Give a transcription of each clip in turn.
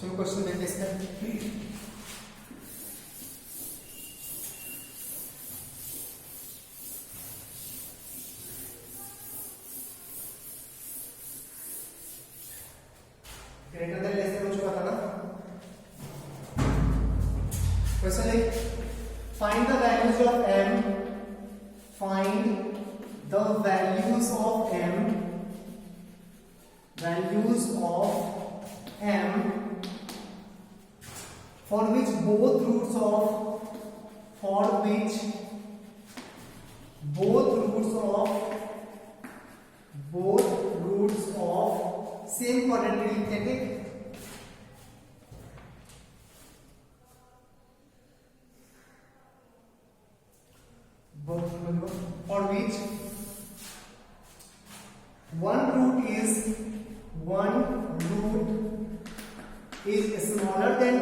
चलो क्वेश्चन देखते इसका। ग्रेटर देन लेस देन हो चुका था ना। क्वेश्चन है find the values of m, find the values of m, values of m for which both roots of same quadratic लिखते हैं, ठीक। for which one root is smaller than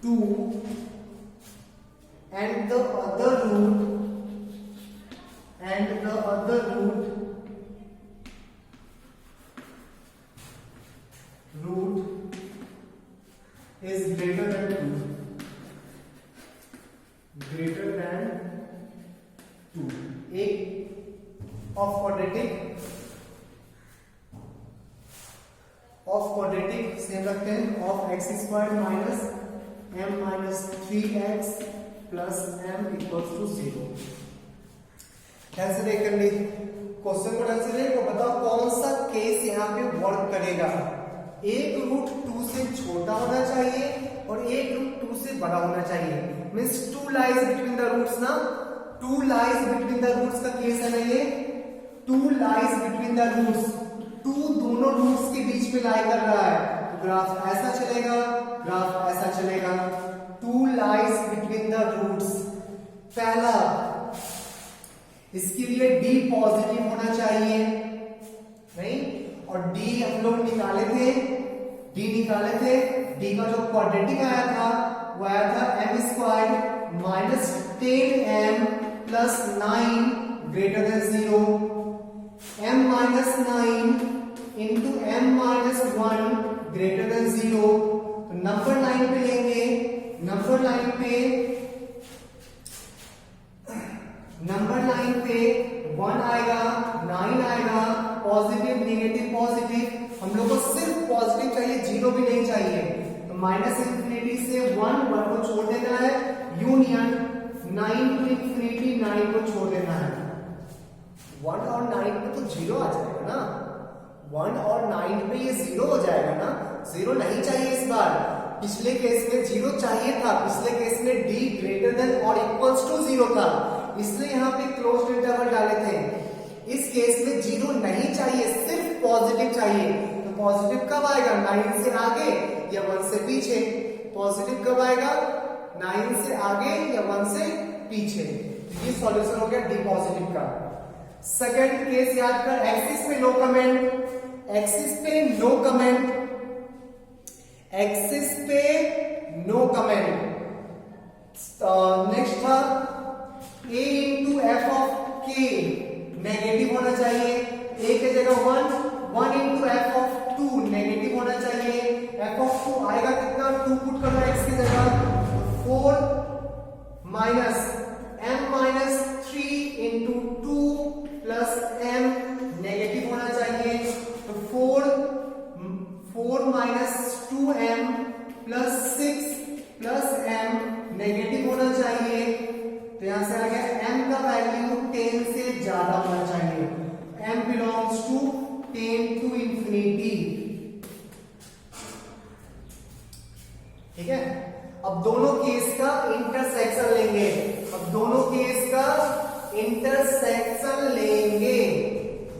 2 and the other root is greater than 2, एक of quadratic same रखते हैं, of x squared minus m minus 3x plus m equals to 0। ध्यान से देख कर ली क्वेश्चन को, ध्यान से देख तो बताओ कौन सा केस यहाँ पे वर्क करेगा। एक रूट 2 से छोटा होना चाहिए और एक रूट 2 से बड़ा होना चाहिए, means 2 lies between the roots ना, 2 लाइज बिटवीन द रूट्स का केस है ना ये, 2 लाइज बिटवीन द रूट्स, 2 दोनों रूट्स के बीच में लाई कर रहा है, तो ग्राफ ऐसा चलेगा, ग्राफ ऐसा चलेगा। 2 लाइज बिटवीन द रूट्स, पहला इसके लिए d पॉजिटिव होना चाहिए, नहीं, और d हम लोग निकाले थे, d का जो क्वाड्रेटिक आया था वो आया था m squared minus 10m plus 9 greater than 0, m minus 9 into m minus 1 greater than 0। तो नंबर 9 पे लेंगे, नंबर 9 पे 1 आएगा, 9 आएगा, पॉजिटिव नेगेटिव पॉजिटिव, हम लोग को सिर्फ पॉजिटिव चाहिए, जीरो भी नहीं चाहिए, तो माइनस इंफिनिटी से 1 को छोड़ देना है, यूनियन 9 टू इंफिनिटी 9 को छोड़ देना है। 1 और 9 पे तो जीरो आ जाएगा ना, 1 और 9 पे ये जीरो हो जाएगा ना, जीरो नहीं चाहिए इस बार। पिछले केस में जीरो चाहिए था, पिछले केस में d ग्रेटर देन और इक्वल्स टू 0 था, इसलिए यहाँ पे क्लोज्ड इंटरवल डाले थे। इस केस में जीरो नहीं चाहिए, सिर्फ पॉजिटिव चाहिए, तो पॉजिटिव कब आएगा, 9 से आगे या 1 से पीछे। पॉजिटिव कब आएगा, 9 से आगे या 1 से पीछे। ये सॉल्यूशन हो गया डी पॉजिटिव का। सेकंड केस याद कर, एक्सिस पे नो कमेंट, एक्सिस पे नो कमेंट, एक्सिस पे नो कमेंट। नेक्स्ट था a इंटू एफ ऑफ के नेगेटिव होना चाहिए, a के जगह 1 इंटू एफ ऑफ 2 नेगेटिव होना चाहिए। एफ ऑफ 2 आएगा कितना, 2 पुट करना x की जगह, 4 minus m minus 3 into 2 plus m negative होना चाहिए, तो 4 minus 2m plus 6 plus m negative होना चाहिए, तो यहां से आ गया m का वैल्यू 10 से ज्यादा होना चाहिए, m belongs to 10 to infinity. ठीक है, अब दोनों केस का इंटरसेक्शन लेंगे, अब दोनों केस का इंटरसेक्शन लेंगे,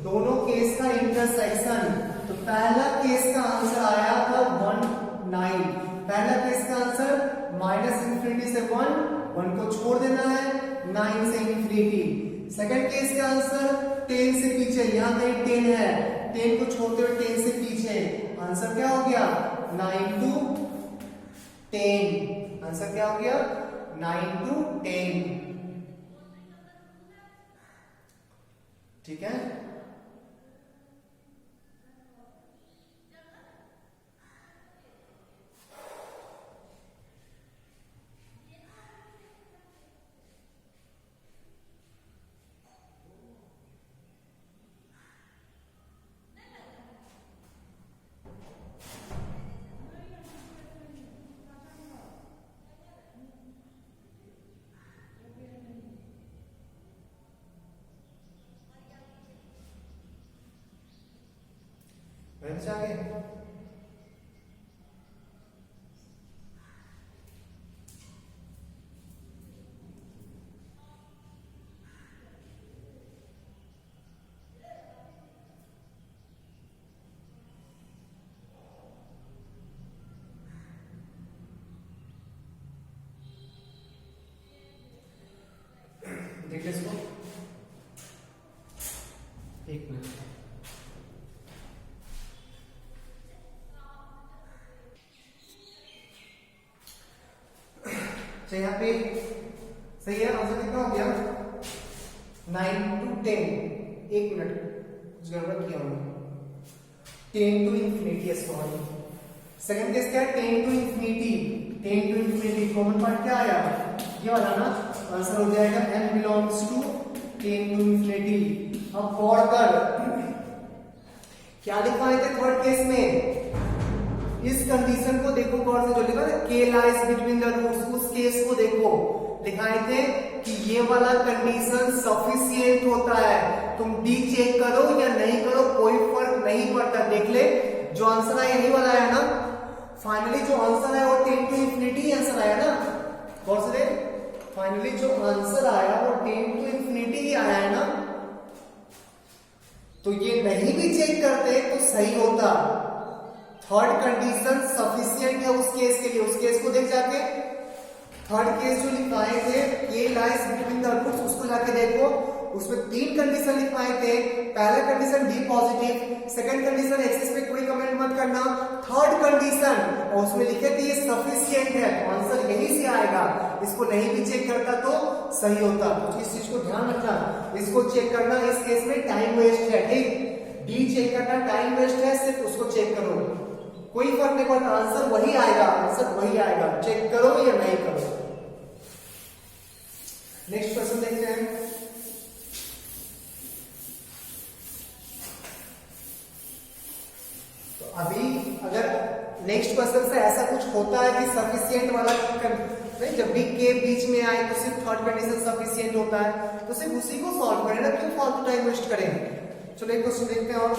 दोनों केस का इंटरसेक्शन। तो पहला केस का आंसर आया था 9, पहला केस का आंसर माइनस इंफिनिटी से 1 को छोड़ देना है, 9 से इंफिनिटी। सेकंड केस का आंसर 10 से पीछे, यहां कहीं 10 है, 10 को छोड़ते हुए 10 से पीछे, आंसर क्या हो गया 9 to 10, आंसर क्या हो गया 9 to 10। ठीक है। आगे देखिए इसको, एक मिनट। अच्छा यहाँ पे सही है, आंसर कितना हो गया 9 to 10। एक मिनट, कुछ गड़बड़ किया हमने, 10 to infinity है, सॉरी। सेकंड केस क्या है, 10 to infinity। 10 to infinity common part क्या आया, ये वाला ना, आंसर हो जाएगा n belongs to 10 to infinity। अब गौर कर क्या लिखवाए थे थर्ड केस में, इस कंडीशन को देखो गौर से, जो लिखा है k lies between the roots, उस केस को देखो, लिखाए थे कि ये वाला कंडीशन सफिशिएंट होता है, तुम डी चेक करो या नहीं करो कोई फर्क नहीं पड़ता। देख ले जो आंसर आया यही वाला है ना, फाइनली जो आंसर आया वो 10 to infinity आंसर आया ना, गौर से देख, फाइनली जो आंसर आया वो 10 to infinity ही आया है ना, तो ये नहीं भी चेक करते तो सही होता। थर्ड कंडीशन सफिशिएंट है उस केस के लिए, उस केस को देख जाके, थर्ड केस जो लिखवाए थे ये लाइज बिटवीन द रूट्स, उसको जाके देखो, उसमें 3 कंडीशन लिखवाए थे। पहला condition D positive, second condition axis पे कोई कमेंट मत करना, थर्ड कंडीशन और उसमें लिखे थे ये सफिशिएंट है, तो आंसर यही से आएगा। इसको नहीं भी चेक करता तो सही होता, तो इस चीज को ध्यान रखना, इसको चेक करना इस केस में टाइम वेस्ट है, ठीक, डी चेक करना टाइम वेस्ट है, सिर्फ उसको चेक करो, कोई फर्क नहीं पड़ता, आंसर वही आएगा, आंसर वही आएगा, चेक करो या नहीं करो। नेक्स्ट क्वेश्चन देखते हैं। तो अभी अगर नेक्स्ट क्वेश्चन से ऐसा कुछ होता है कि सफिशिएंट वाला नहीं, जब भी के बीच में आए तो सिर्फ थर्ड कंडीशन सफिशिएंट होता है, तो सिर्फ उसी को सॉल्व करें ना, क्यों फालतू टाइम वेस्ट करें। चलो एक क्वेश्चन देखते हैं और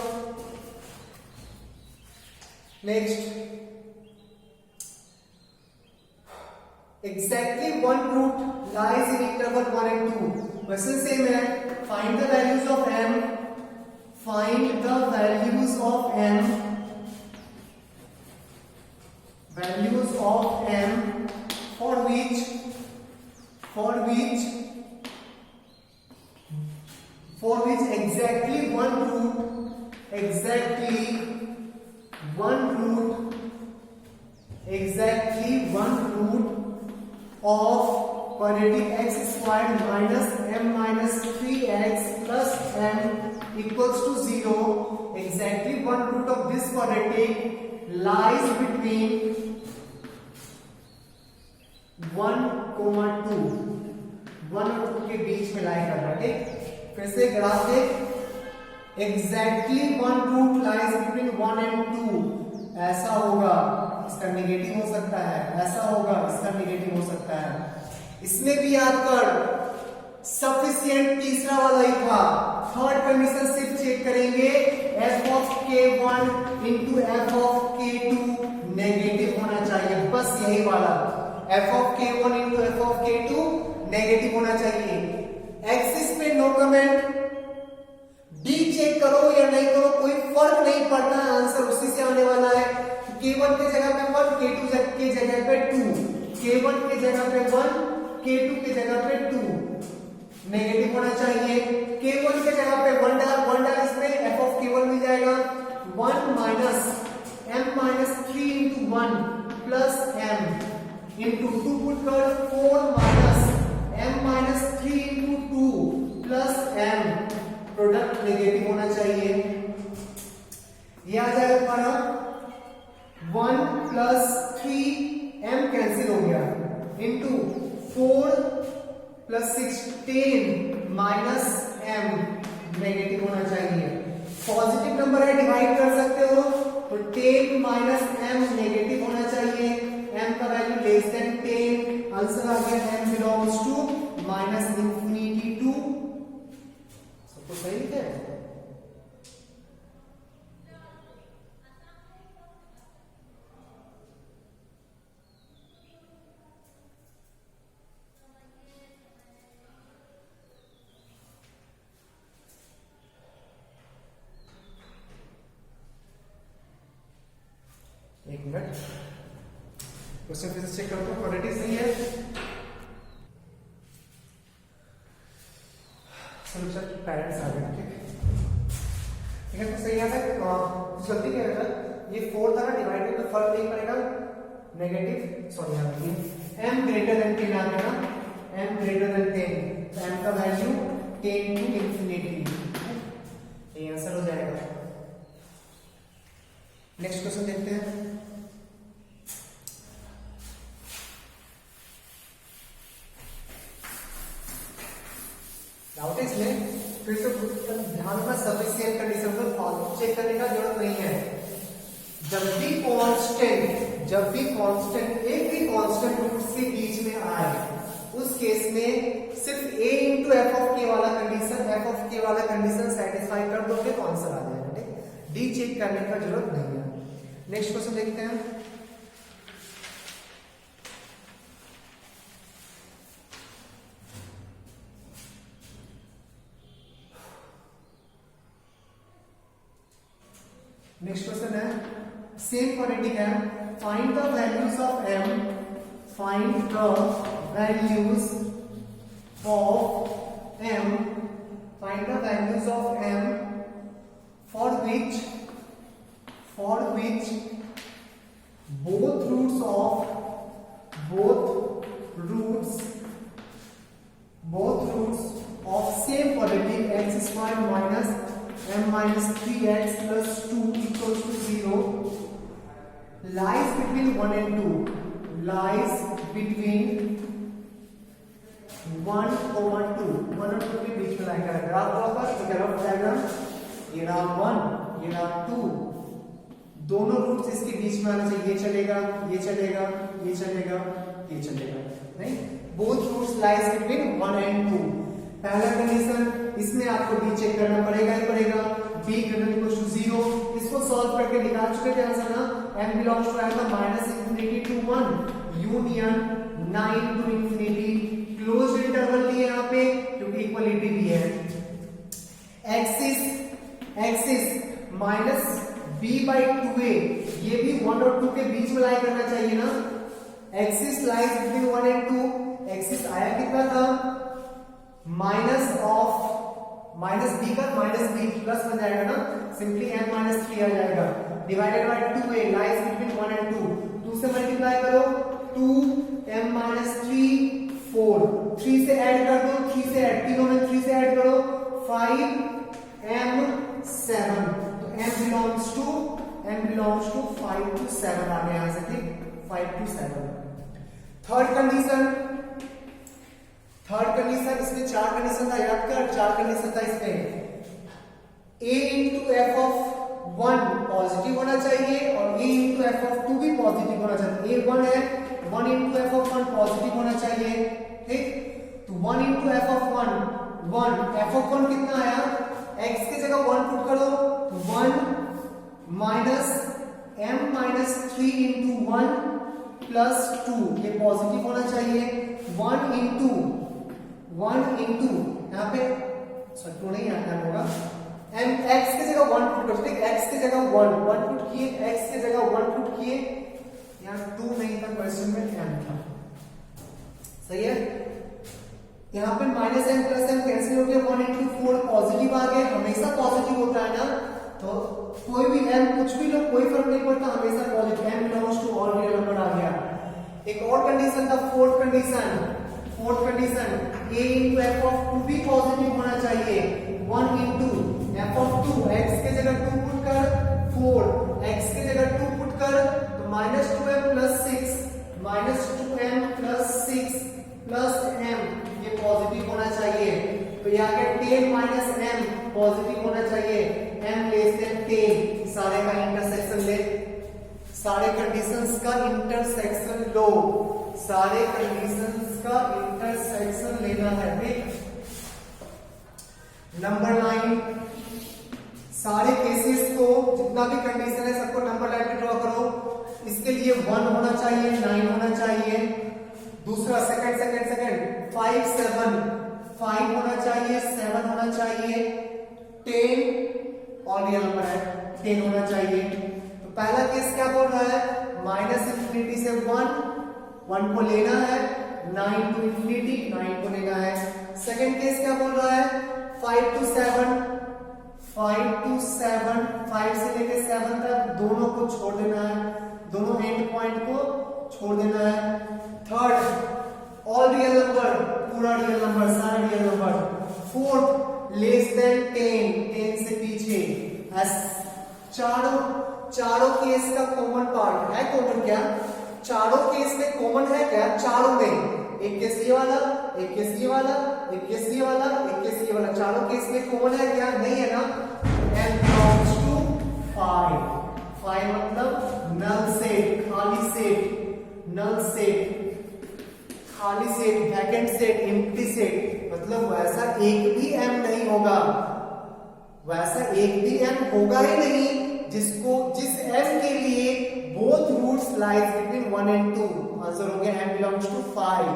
next, exactly one root lies in interval 1 and 2। Question same है, find the values of m, find the values of m, values of m for which exactly one root of quadratic x squared minus m minus 3x plus m equals to 0, exactly one root of this quadratic lies between 1, 2, 1 और 2 के बीच में लाई कर रहा है, ठीक। फिर से graph देख, exactly one root lies between 1 and 2, ऐसा होगा, इसका नेगेटिव हो सकता है, ऐसा होगा, इसका नेगेटिव हो सकता है। इसमें भी याद कर सफिशिएंट तीसरा वाला ही था, थर्ड कंडीशन सिर्फ चेक करेंगे f of k1 into f of k2 negative होना चाहिए, बस यही वाला, f of k1 into f of k2 negative होना चाहिए। एक्सिस पे नो कमेंट, डी चेक करो या नहीं करो कोई फर्क नहीं पड़ता, आंसर उसी से आने वाला है। k1 के जगह पे 1, k2 के जगह पे 2, k1 के जगह पे 1, k2 के जगह पे 2 नेगेटिव होना चाहिए। k1 के जगह पे 1 डाल इसमें f of k1 मिल जाएगा, 1 minus m minus 3 into 1 plus m into 2 put कर 4 minus m minus 3 into 2 plus m, product plus 16 minus m negative होना चाहिए। पॉजिटिव नंबर है, डिवाइड कर सकते हो, तो 10 माइनस m नेगेटिव होना चाहिए। m का वैल्यू लेस देन 10, आंसर आ गया m belongs to minus infinity to. सबको सही है? एक मिनट, क्वेश्चन फिर से चेक करता हूँ, क्वालिटी सही है। सोल्यूशन पेरेंट्स आ गए, ठीक है, तो सही है। जल्दी क्या है, ये 4 था ना, डिवाइडेड में फर्क नहीं पड़ेगा, नेगेटिव सॉरी यहाँ देखिए m ग्रेटर देन 10 आ गया ना, m ग्रेटर देन 10, तो m का वैल्यू 10 टू इंफिनिटी, ये आंसर हो जाएगा। नेक्स्ट क्वेश्चन देखते हैं। डाउट इसमें फिर से ध्यान में सफिशिएंट कंडीशन को चेक करने का जरूरत नहीं है। जब भी कांस्टेंट एक भी कांस्टेंट रूट्स के बीच में आए, उस केस में सिर्फ a इंटू एफ ऑफ के वाला कंडीशन सेटिस्फाई कर दोगे तो आंसर आ जाएगा, ठीक। डी चेक करने का जरूरत नहीं है। नेक्स्ट क्वेश्चन देखते हैं। नेक्स्ट क्वेश्चन है सेम क्वाड्रेटिक है, find the values of m, find the values of m, find the values of m for which both roots of same quadratic x square minus m minus 3x plus 2 equals to 0 lies between 1 and 2, lies between 1 और 2 के बीच में line का graph होगा। तो graph diagram ये रहा 1, ये रहा 2, दोनों रूट्स इसके बीच में आना चाहिए, ये चलेगा, ये चलेगा, ये चलेगा, ये चलेगा, नहीं। Both roots lie between 1 and 2। पहला कंडीशन, इसमें आपको b चेक करना पड़ेगा ही पड़ेगा, b ग्रेटर इक्वल टू 0। इसको सॉल्व करके निकाल चुके थे आंसर ना, m बिलोंग्स टू आएगा minus infinity to 1 union 9 to infinity, closed interval लिए यहाँ पे क्योंकि इक्वलिटी भी है। Axis minus b by 2a, ये भी 1 और 2 के बीच में लाई करना चाहिए ना। Axis lies between 1 and 2, axis आया कितना था, माइनस b का माइनस b प्लस बन जाएगा ना, सिंपली m माइनस 3 आ जाएगा, divided by 2a lies between 1 and 2, 2 से मल्टीप्लाई करो, 2m माइनस 3 4, 3 से ऐड कर दो, 3 से ऐड, तीनों में 3 से ऐड करो, 5m 7, m belongs to 5 to 7 आ गया यहां से, ठीक, 5 to 7। थर्ड कंडीशन, इसमें 4 कंडीशन था, याद कर, 4 कंडीशन था इसमें। a into F of 1 positive होना चाहिए और a इंटू एफ ऑफ 2 भी पॉजिटिव होना चाहिए। a 1 है, 1 इंटू एफ ऑफ 1 पॉजिटिव होना चाहिए, ठीक। तो 1 into F of 1, F of 1 कितना आया, x की जगह 1 पुट कर दो, 1 minus m minus 3 into 1 plus 2, ये पॉजिटिव होना चाहिए। 1 इंटू यहाँ पे सॉरी नहीं आता होगा, m x की जगह 1 पुट करो, ठीक, x की जगह 1 पुट किए, x की जगह 1 पुट किए, यहाँ 2 नहीं था क्वेश्चन में, m था, सही है। यहाँ पे minus m plus m cancel हो गया, 1 इंटू 4 पॉजिटिव आ गया, हमेशा पॉजिटिव होता है ना, तो कोई भी m कुछ भी लो कोई फर्क नहीं पड़ता, हमेशा positive, m belongs to all real number आ गया। एक और कंडीशन था, fourth condition, a into F of 2 भी पॉजिटिव होना चाहिए, 1 इंटू एफ ऑफ 2, x के जगह 2 पुट कर, 4 x के जगह 2 पुट कर, तो minus 2m plus 6 plus m, ये पॉजिटिव ये आ गया 10 माइनस m पॉजिटिव होना चाहिए, m लेस देन 10, सारे का इंटरसेक्शन ले, सारे कंडीशंस का इंटरसेक्शन लो, सारे कंडीशंस का इंटरसेक्शन लेना है। ठीक, नंबर 9, सारे केसेस को जितना भी कंडीशन है सबको नंबर लाइन पे ड्रॉ करो। इसके लिए 1 होना चाहिए, 9 होना चाहिए। दूसरा सेकंड 5 7 5 होना चाहिए, 7 होना चाहिए, 10 और रियल नंबर है 10 होना चाहिए। तो पहला केस क्या बोल रहा है, माइनस इंफिनिटी से 1 को लेना है, 9 टू इंफिनिटी 9 को लेना है। सेकंड केस क्या बोल रहा है, 5 to 7 5 से लेके 7 तक दोनों को छोड़ देना है, दोनों एंड पॉइंट को छोड़ देना है। थर्ड, ऑल रियल नंबर, पूरा रियल नंबर, सारा real number. Fourth, less than 10 से पीछे। चारों केस का कॉमन पार्ट है, कॉमन क्या, चारों केस में कॉमन है क्या, चारों में एक केस ये वाला, एक केस ये वाला, एक केस ये वाला, एक केस ये वाला, चारों केस में कॉमन है क्या, नहीं है ना। m belongs to 5 मतलब नल सेट, खाली सेट, नल सेट, खाली set, vacant set, empty set, मतलब वैसा एक भी m नहीं होगा, वैसा एक भी m होगा ही नहीं जिस m के लिए both roots lies between 1 and 2। Answer हो गया m belongs to 5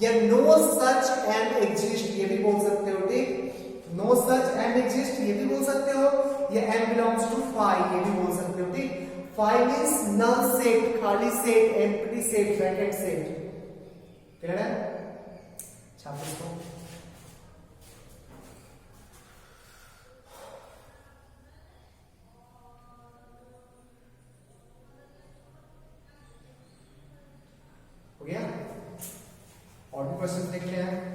या no such m exist, ये भी बोल सकते हो। ठीक, no such m exist ये भी बोल सकते हो, या m belongs to 5 ये भी बोल सकते हो। ठीक, 5 means null set, खाली set, empty set, vacant set। Clear है, छाप इसको। हो गया, और भी क्वेश्चन देखते हैं।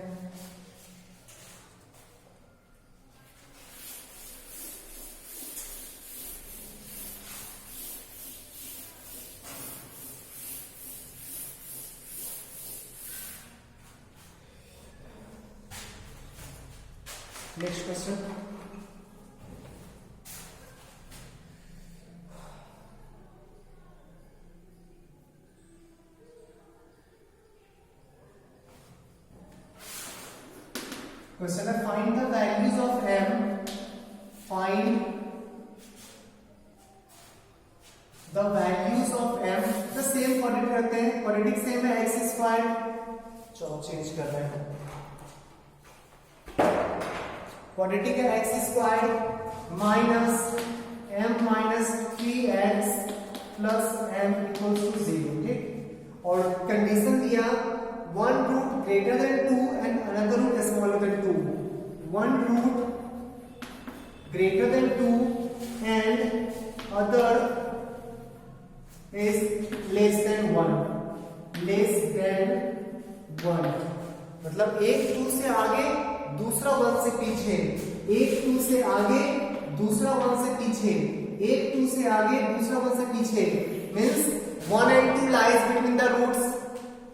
नेक्स्ट क्वेश्चन, क्वेश्चन है find the values of m, find the values of m। तो सेम क्वाड्रेटिक करते हैं, क्वाड्रेटिक सेम है x स्क्वायर, चलो चेंज कर रहे हैं, क्वाड्रेटिक है x square minus m minus 3x plus m equals to 0। ठीक, और कंडीशन दिया 1 root greater than 2 and another root smaller than 2, 1 root greater than 2 and other is less than 1, less than 1 मतलब एक 2 से आगे दूसरा 1 से पीछे, एक 2 से आगे दूसरा 1 से पीछे, एक 2 से आगे दूसरा 1 से पीछे, means 1 and 2 lies between the roots,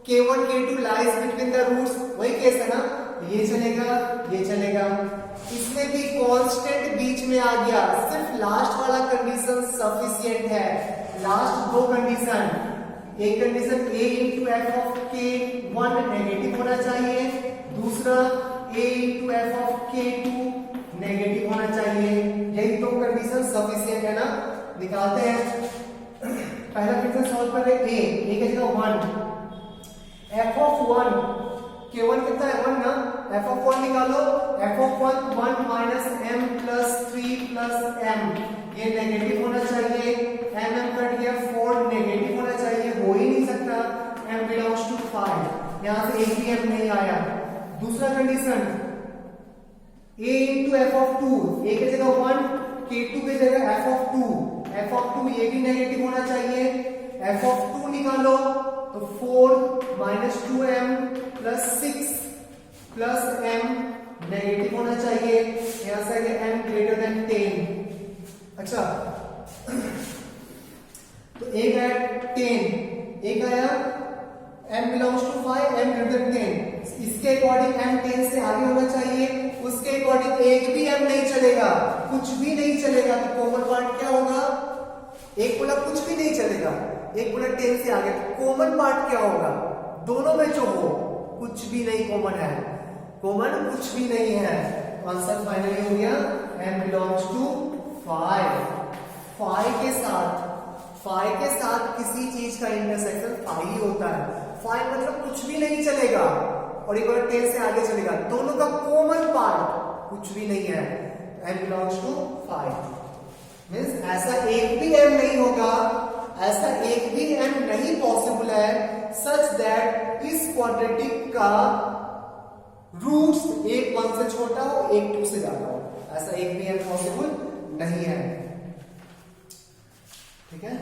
K1 K2 lies between the roots, वही केस है ना, ये चलेगा ये चलेगा। इसमें भी कांस्टेंट बीच में आ गया, सिर्फ लास्ट वाला कंडीशन सफिशिएंट है, लास्ट दो कंडीशन, एक condition a into f of k1 negative होना चाहिए, दूसरा a into f of k2 negative होना चाहिए, यही दो कंडीशन सफिशिएंट है ना। निकालते हैं, पहला कंडीशन सॉल्व कर रहे a की जगह 1, f of 1 k1 कितना है 1 ना, f of 1 निकालो, f of 1 minus m plus 3 plus m, ये नेगेटिव होना चाहिए, m कट गया 4 नेगेटिव होना चाहिए, हो ही नहीं सकता, m belongs to 5, यहां से एक भी m नहीं आया। दूसरा condition a into f of 2, a की जगह 1 k2 की जगह f of 2 ये भी नेगेटिव होना चाहिए, f of 2 निकालो तो 4 minus 2m plus 6 plus m negative होना चाहिए, यहां से आगे m greater than 10। अच्छा तो एक आया 10, एक आया m belongs to 5, m greater than 10, इसके अकॉर्डिंग m 10 से आगे होना चाहिए, उसके अकॉर्डिंग एक भी m नहीं चलेगा, कुछ भी नहीं चलेगा। तो कॉमन पार्ट क्या होगा? एक बोला कुछ भी नहीं चलेगा, एक बोला 10 से आगे, तो कॉमन पार्ट क्या होगा? दोनों में जो हो कुछ भी नहीं कॉमन है, कॉमन कुछ भी नहीं है। आंसर फाइनली हो गया m बिलोंग्स टू 5। फाइव के साथ किसी चीज का इंटरसेक्शन 5 ही होता है। 5 मतलब कुछ भी नहीं चलेगा और एक बार 10 से आगे चलेगा, दोनों का कॉमन पार्ट कुछ भी नहीं है। m बिलोंग्स टू 5 मींस ऐसा एक भी m नहीं होगा, ऐसा एक भी m नहीं पॉसिबल है सच दैट इस क्वाड्रेटिक का रूट्स एक 1 से छोटा हो, एक 2 से ज्यादा हो। ऐसा एक भी m पॉसिबल नहीं है। ठीक है,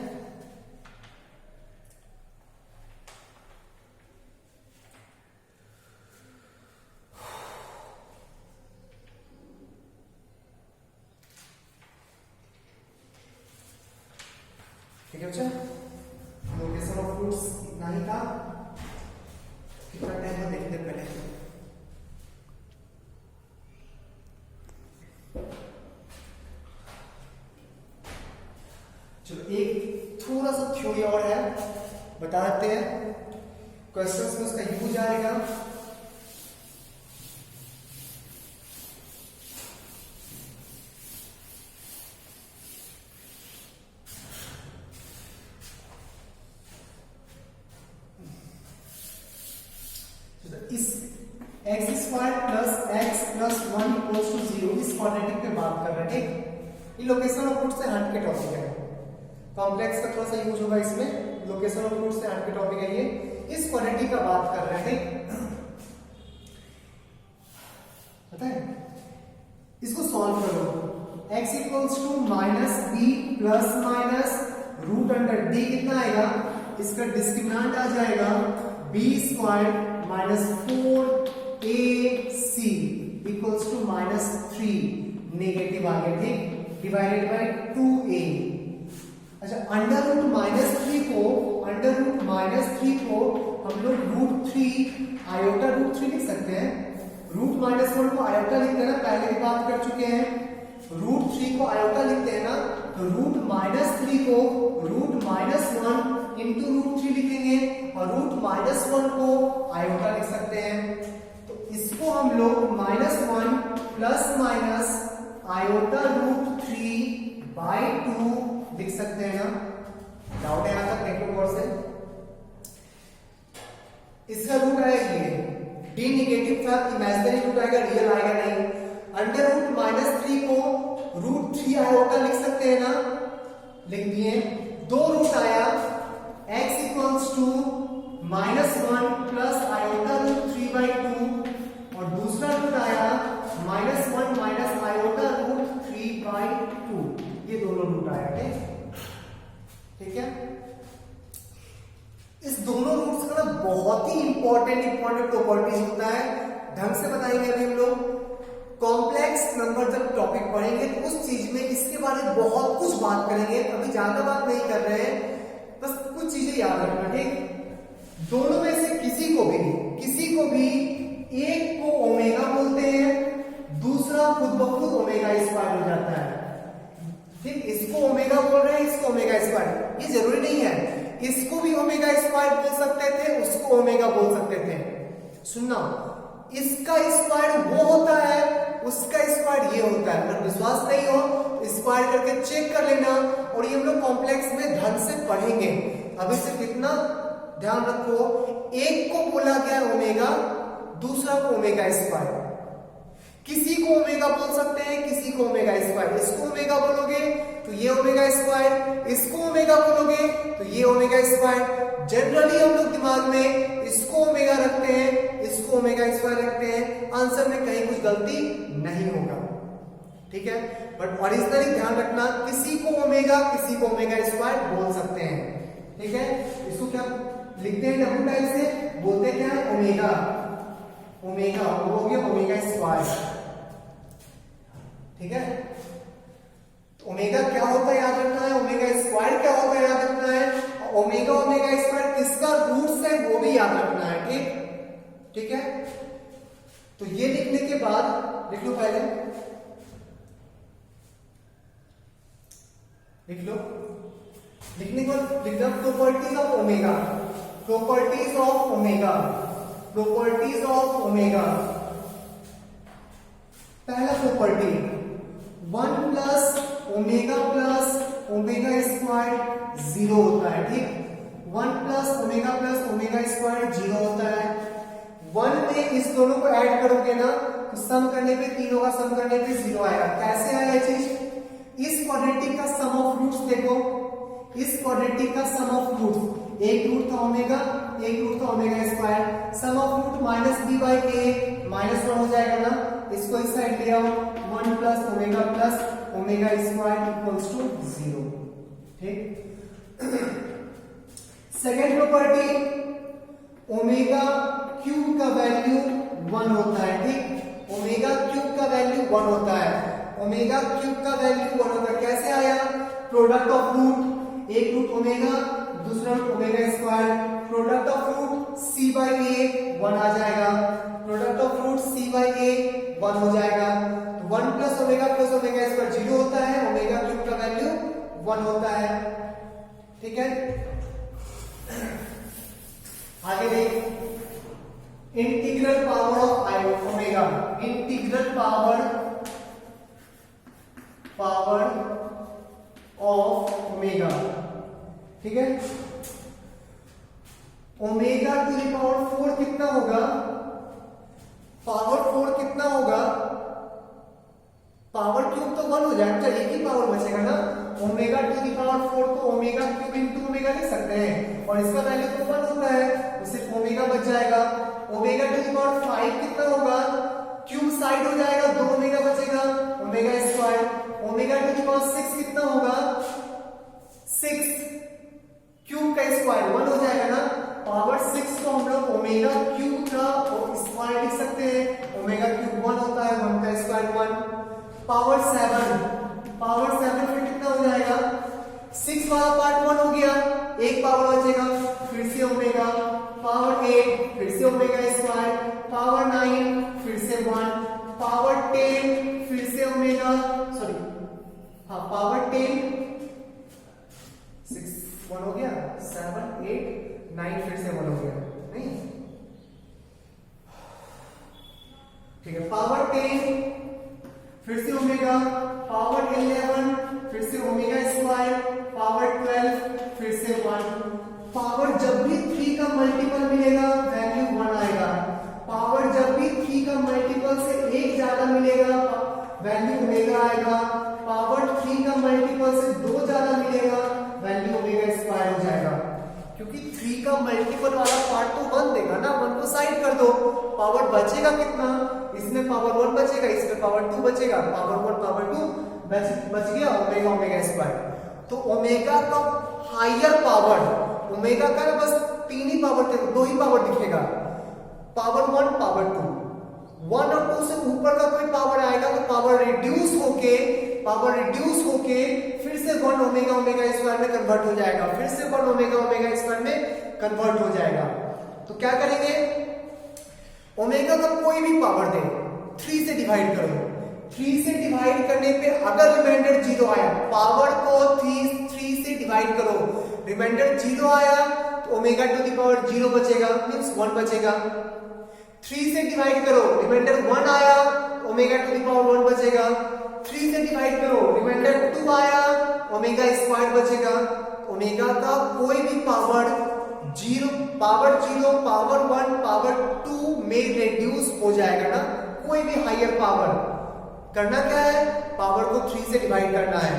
ठीक है बच्चा, लोकेशन ऑफ रूट्स इतना ही था। कितना टाइम है देखते हैं पहले। चलो एक थोड़ा सा थ्योरी और है, बता देते हैं। क्वेश्चंस में उसका यूज आएगा। इस x square plus x plus 1 equals to 0 इस क्वाड्रेटिक पे बात कर रहे हैं। ठीक, ये लोकेशन ऑफ रूट से हट के टॉपिक है, कॉम्प्लेक्स का थोड़ा सा यूज होगा इसमें। लोकेशन ऑफ रूट से हट के टॉपिक है ये, इस क्वाड्रेटिक का बात कर रहे हैं। पता है, इसको सॉल्व करो। x equals to minus B plus minus root under D कितना आएगा? इसका डिस्क्रिमिनेंट आ जाएगा B square minus 4ac equals to minus 3, negative आ गया। ठीक, डिवाइडेड बाय 2a। अच्छा, अंडर रूट माइनस 3 को हम लोग रूट 3 आयोटा रूट 3 लिख सकते हैं। रूट माइनस 1 को आयोटा लिखते हैं ना, पहले भी बात कर चुके हैं। रूट 3 को आयोटा लिखते हैं ना, तो रूट माइनस 3 को रूट माइनस 1 इंटू रूट 3 लिखेंगे और रूट माइनस 1 को आयोटा लिख सकते हैं। तो इसको हम लोग minus 1 plus minus iota root 3 by 2 लिख सकते हैं ना। डाउट है यहां तक? देखो गौर से, इसका रूट आएगा ये डी नेगेटिव था, इमेजिनरी रूट आएगा, रियल आएगा नहीं। अंडर रूट माइनस 3 को रूट 3 आयोटा लिख सकते हैं ना, लिख दिए। दो रूट आया, x equals to minus 1 plus iota root 3 by 2 और दूसरा रूट आया minus 1 minus iota root 3 by 2। ये दोनों रूट आया। ठीक है, इस दोनों रूट्स का ना बहुत ही इंपॉर्टेंट प्रॉपर्टीज होता है, ढंग से बताएंगे अभी हम लोग। कॉम्प्लेक्स नंबर जब टॉपिक पढ़ेंगे तो उस चीज में इसके बारे में बहुत कुछ बात करेंगे, अभी ज्यादा बात नहीं कर रहे हैं, बस कुछ चीजें याद रखना। ठीक, दोनों में से किसी को भी एक को ओमेगा बोलते हैं, दूसरा खुद ब खुद ओमेगा स्क्वायर हो जाता है। ठीक, इसको ओमेगा बोल रहे हैं, इसको ओमेगा स्क्वायर, ये जरूरी नहीं है। इसको भी ओमेगा स्क्वायर बोल सकते थे, उसको ओमेगा बोल सकते थे। सुनना, इसका स्क्वायर वो होता है, उसका स्क्वायर ये होता है। अगर विश्वास नहीं हो तो स्क्वायर करके चेक कर लेना, और ये हम लोग कॉम्प्लेक्स में ढंग से पढ़ेंगे। अभी सिर्फ इतना ध्यान रखो, एक को बोला गया ओमेगा, दूसरा को ओमेगा स्क्वायर। किसी को ओमेगा बोल सकते हैं, किसी को ओमेगा स्क्वायर। इसको ओमेगा बोलोगे तो ये ओमेगा स्क्वायर, इसको ओमेगा बोलोगे तो ये ओमेगा स्क्वायर। जनरली हम लोग दिमाग में इसको ओमेगा रखते हैं, इसको ओमेगा स्क्वायर रखते हैं, आंसर में कहीं कुछ गलती नहीं होगा। ठीक है, बट ओरिजिनली ध्यान रखना, किसी को ओमेगा किसी को ओमेगा स्क्वायर बोल सकते हैं। ठीक है, इसको क्या लिखते हैं डबल टाइप से, बोलते क्या है ओमेगा, ओमेगा वो हो गया ओमेगा स्क्वायर। ठीक है, तो ओमेगा क्या होता है याद रखना है, ओमेगा स्क्वायर क्या होता है याद रखना है, ओमेगा ओमेगा स्क्वायर किसका रूट्स है वो भी याद रखना है। ठीक, ठीक है, तो ये लिखने के बाद लिख लो, पहले लिख लो, लिखने के बाद लिख दो properties of omega, properties of omega, properties of omega. पहला प्रॉपर्टी 1 प्लस ओमेगा स्क्वायर 0 होता है, ठीक। 1 प्लस ओमेगा स्क्वायर 0 होता है। 1 में इस दोनों को ऐड करोगे ना तो सम करने पे, तीनों का सम करने पे 0 आएगा। कैसे आया ये चीज? इस क्वाड्रेटिक का सम ऑफ रूट्स देखो, इस क्वाड्रेटिक का सम ऑफ रूट्स, एक रूट था ओमेगा, एक रूट था omega square, sum of root minus B by A, minus 1 हो जाएगा ना, इसको इस साइड ले आओ, 1 plus omega square equals to 0, ठीक। सेकेंड प्रॉपर्टी, ओमेगा क्यूब का वैल्यू 1 होता है, ठीक। ओमेगा क्यूब का वैल्यू 1 होता है, ओमेगा क्यूब का वैल्यू 1 होता है। कैसे आया? प्रोडक्ट ऑफ रूट, एक रूट ओमेगा, दूसरा root omega square, product of root C by A 1 आ जाएगा, product of root C by A 1 हो जाएगा। 1 प्लस ओमेगा स्क्वायर 0 होता है, ओमेगा क्यूब का वैल्यू 1 होता है, ठीक है। आगे देख, integral power of omega, integral power of omega, ठीक है। ओमेगा टू द पावर 4 कितना होगा? पावर 4 कितना होगा? पावर क्यूब तो 1 हो जाएगा, एक ही पावर बचेगा ना। ओमेगा टू द पावर 4 को ओमेगा क्यूब इंटू ओमेगा लिख सकते हैं, और इसका वैल्यू तो 1 होता है, तो सिर्फ ओमेगा बच जाएगा। ओमेगा टू द पावर 5 कितना होगा? क्यूब साइड हो जाएगा, 2 ओमेगा बचेगा, omega square. Omega to the power 6 कितना होगा? 6 क्यूब का स्क्वायर 1 हो जाएगा ना। पावर 6 को हम लोग ओमेगा क्यूब का स्क्वायर लिख सकते हैं, ओमेगा क्यूब 1 होता है, 1 का स्क्वायर 1। पावर 7 फिर कितना हो जाएगा? 6 वाला पार्ट 1 हो गया, एक पावर बचेगा, फिर से ओमेगा। पावर 8 फिर से ओमेगा स्क्वायर, पावर 9 फिर से 1, पावर 10 फिर से ओमेगा, सॉरी हाँ पावर 10, 6 1 हो गया, 7 8 9 फिर से 1 हो गया, नहीं ठीक है। पावर 10 फिर से ओमेगा, पावर 11 फिर से ओमेगा स्क्वायर, पावर 12 फिर से 1। पावर जब भी 3 का मल्टीपल मिलेगा वैल्यू 1 आएगा, पावर जब भी 3 का मल्टीपल से एक ज्यादा मिलेगा वैल्यू ओमेगा आएगा, पावर 3 का मल्टीपल से 2 ज्यादा मिलेगा वैल्यू ओमेगा स्क्वायर हो जाएगा। क्योंकि 3 का मल्टीपल वाला पार्ट तो 1 देगा ना, 1 को साइड कर दो, पावर बचेगा कितना? इसमें पावर 1 बचेगा, इसमें पावर 2 बचेगा, पावर 1 पावर 2 बच गया, ओमेगा स्क्वायर। तो ओमेगा का हायर पावर, ओमेगा का बस 3 ही पावर, 2 ही पावर दिखेगा, पावर 1 पावर 2। 1 और 2 से ऊपर का कोई पावर आएगा तो पावर रिड्यूस होके फिर से 1 ओमेगा स्क्वायर में कन्वर्ट हो जाएगा, फिर से 1 ओमेगा स्क्वायर में कन्वर्ट हो जाएगा। तो क्या करेंगे? ओमेगा का कोई भी पावर दे, 3 से डिवाइड करो, 3 से डिवाइड करने पे अगर रिमाइंडर 0 आया, पावर को 3 से डिवाइड करो, रिमाइंडर 0 आया तो ओमेगा टू द पावर 0 बचेगा, मींस 1 बचेगा। 3 से डिवाइड करो, रिमाइंडर 1 आया, ओमेगा टू द पावर 1 बचेगा। 3 से डिवाइड करो, रिमाइंडर 2 आया, ओमेगा स्क्वायर बचेगा। ओमेगा का कोई भी पावर 0, पावर 1, पावर 2 में रिड्यूस हो जाएगा ना। कोई भी हायर पावर करना क्या है? पावर को 3 से डिवाइड करना है,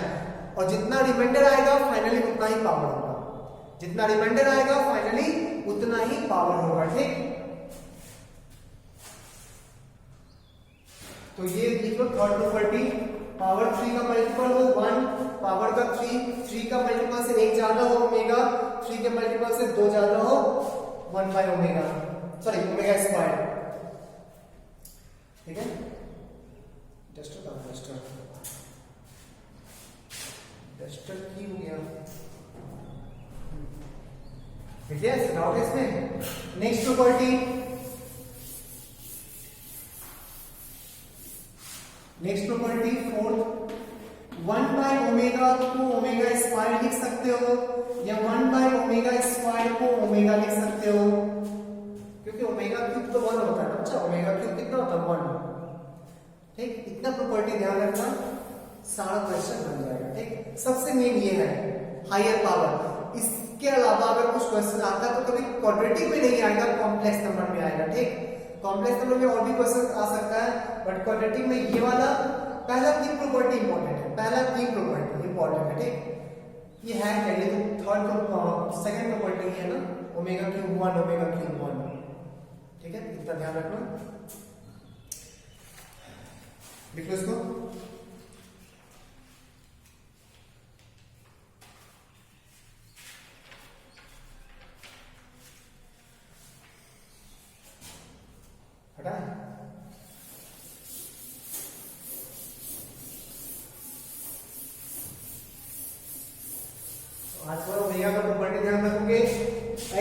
और जितना रिमाइंडर आएगा फाइनली उतना ही पावर होगा, जितना रिमाइंडर आएगा फाइनली उतना ही पावर होगा, ठीक। तो ये देखो थर्ड प्रॉपर्टी, पावर 3 का मल्टीपल हो 1, पावर का 3 का मल्टीपल से 1 ज्यादा हो ओमेगा, 3 के मल्टीपल से 2 ज्यादा हो 1 by omega, sorry omega square, ठीक है। डस्टर की हो गया, ठीक है। डाउट इसमें? Next property, next property fourth, 1 by omega को ओमेगा स्क्वायर लिख सकते हो या 1 बाय ओमेगा स्क्वायर को ओमेगा लिख सकते हो, क्योंकि ओमेगा क्यूब तो 1 होता है ना बच्चा, ओमेगा क्यूब कितना होता है 1। ठीक, इतना प्रॉपर्टी ध्यान रखना, सारा क्वेश्चन बन जाएगा। ठीक, सबसे मेन ये है हायर पावर। इसके अलावा अगर कुछ क्वेश्चन आता है तो कभी क्वाड्रेटिक में नहीं आएगा, कॉम्प्लेक्स नंबर में आएगा। ठीक, कॉम्प्लेक्स नंबर में और भी क्वेश्चन आ सकता है, बट क्वाड्रेटिक में ये वाला पहला तीन प्रॉपर्टी इंपॉर्टेंट है, पहला तीन प्रॉपर्टी इंपॉर्टेंट है। ठीक, ये है क्या, ये तो थर्ड सेकंड प्रॉपर्टी है ना, ओमेगा क्यूब 1 ओमेगा क्यूब 1। ठीक है, इतना ध्यान रखना। देखो इसको, हटा आज पर ओमेगा का प्रॉपर्टी ध्यान रखोगे,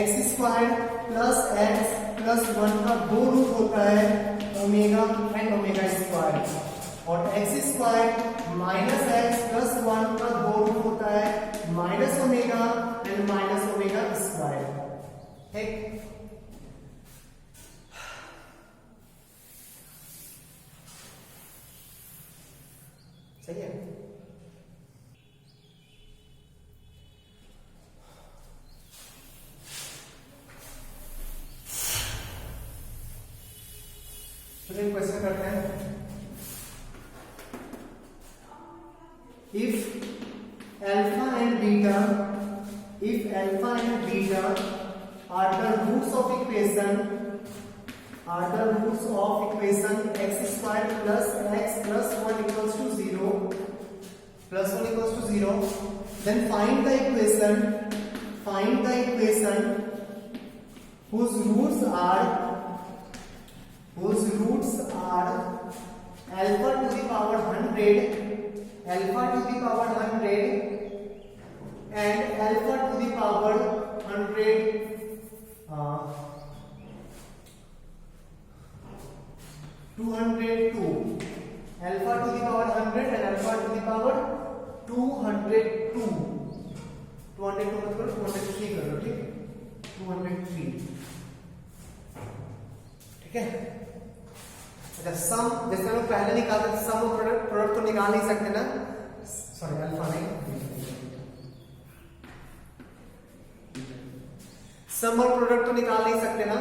x square plus x plus 1 का 2 रूट होता है ओमेगा एंड ओमेगा स्क्वायर, और x square minus x plus 1 का 2 रूट होता है minus omega and minus omega square. ठीक, सही है। चलिए क्वेश्चन करते हैं। If alpha and beta are the roots of equation x square plus x plus 1 equals to 0 then find the equation whose roots are alpha to the power 100 and alpha to the power 100 202, alpha to the power 100 and alpha to the power 202 मतलब 203 कर लो। ठीक, 203। ठीक है, अच्छा सम, जैसे हम लोग पहले निकालते थे सम और प्रोडक्ट तो निकाल नहीं सकते ना, सॉरी अल्फा नहीं, सम और प्रोडक्ट तो निकाल नहीं सकते ना,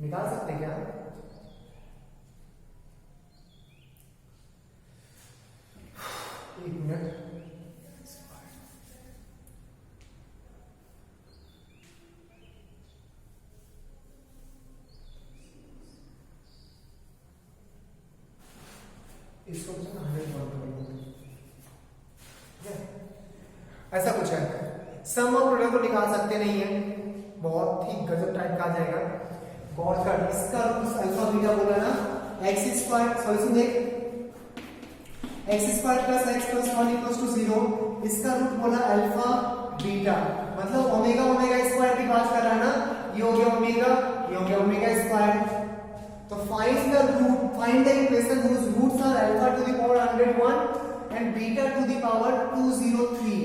निकाल सकते क्या? एक मिनट, इसको 100 ऐसा कुछ है। सम और प्रोडक्ट को निकाल सकते नहीं है, बहुत ही गजब टाइप का आ जाएगा। गौर कर, इसका रूट अल्फा बीटा बोला ना, एक्स स्क्वायर सॉल्यूशन देख, x square plus x plus 1 equals to 0, इसका रूट बोला अल्फा बीटा, मतलब ओमेगा ओमेगा स्क्वायर की बात कर रहा है ना, ये हो गया ओमेगा, ये हो गया ओमेगा स्क्वायर। तो find the equation whose roots are alpha to the power 101 and beta to the power 203,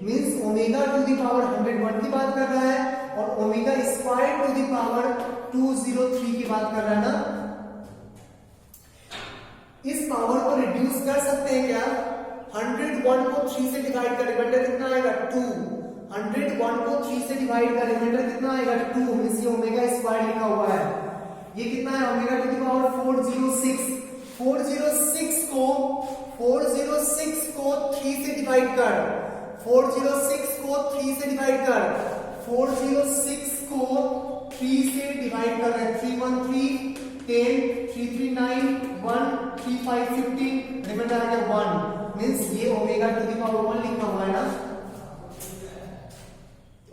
means omega to the power 101 की बात कर रहा है और omega square to the power 203 की बात कर रहा है ना। इस पावर को रिड्यूस कर सकते हैं क्या? 101 को 3 से डिवाइड कर, रिमाइंडर कितना आएगा 2। 101 को 3 से डिवाइड कर, रिमाइंडर कितना आएगा 2, मींस ये ओमेगा स्क्वायर लिखा हुआ है। ये कितना है? Omega to the power 406। 406 को 3 से डिवाइड कर, 406 को 3 से डिवाइड कर, 406 को 3 से डिवाइड कर रहे हैं, 313 10 339 1 35 15, रिमाइंडर आ गया 1, मींस ये ओमेगा टू द पावर 1 लिखा हुआ है ना।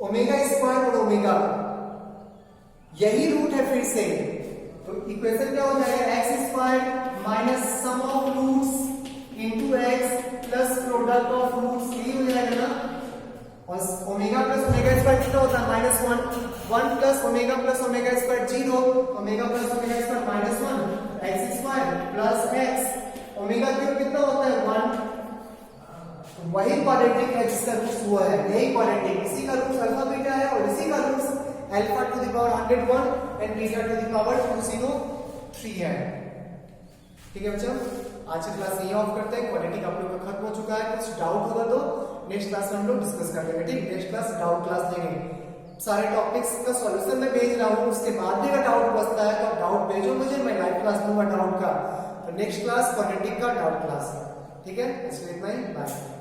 ओमेगा स्क्वायर और ओमेगा यही रूट है फिर से, तो इक्वेशन क्या हो जाएगा? X square minus sum of roots into x plus product of roots, यही हो जाएगा ना। और ओमेगा प्लस ओमेगा स्क्वायर कितना होता है? -1 1 plus omega square 0, omega plus omega square -1 x square plus x, omega cube कितना होता है 1, वही क्वाड्रेटिक है जिसका रूट्स हुआ है, यही क्वाड्रेटिक, इसी का रूट्स अल्फा बीटा है और इसी का roots alpha to the power 101 and beta to the power 203 है। ठीक है बच्चों, आज की क्लास यही ऑफ करते हैं, क्वाड्रेटिक आप लोग का खत्म हो चुका है, कुछ डाउट होगा तो नेक्स्ट क्लास में हम लोग डिस्कस कर लेंगे। ठीक, नेक्स्ट क्लास डाउट क्लास लेंगे, सारे टॉपिक्स का सॉल्यूशन मैं भेज रहा हूँ, उसके बाद भी अगर डाउट बचता है तो डाउट भेजो मुझे, मैं लाइव क्लास दूंगा डाउट का। तो नेक्स्ट क्लास क्वाड्रेटिक का डाउट क्लास है। ठीक है, इसलिए इतना ही, बाय।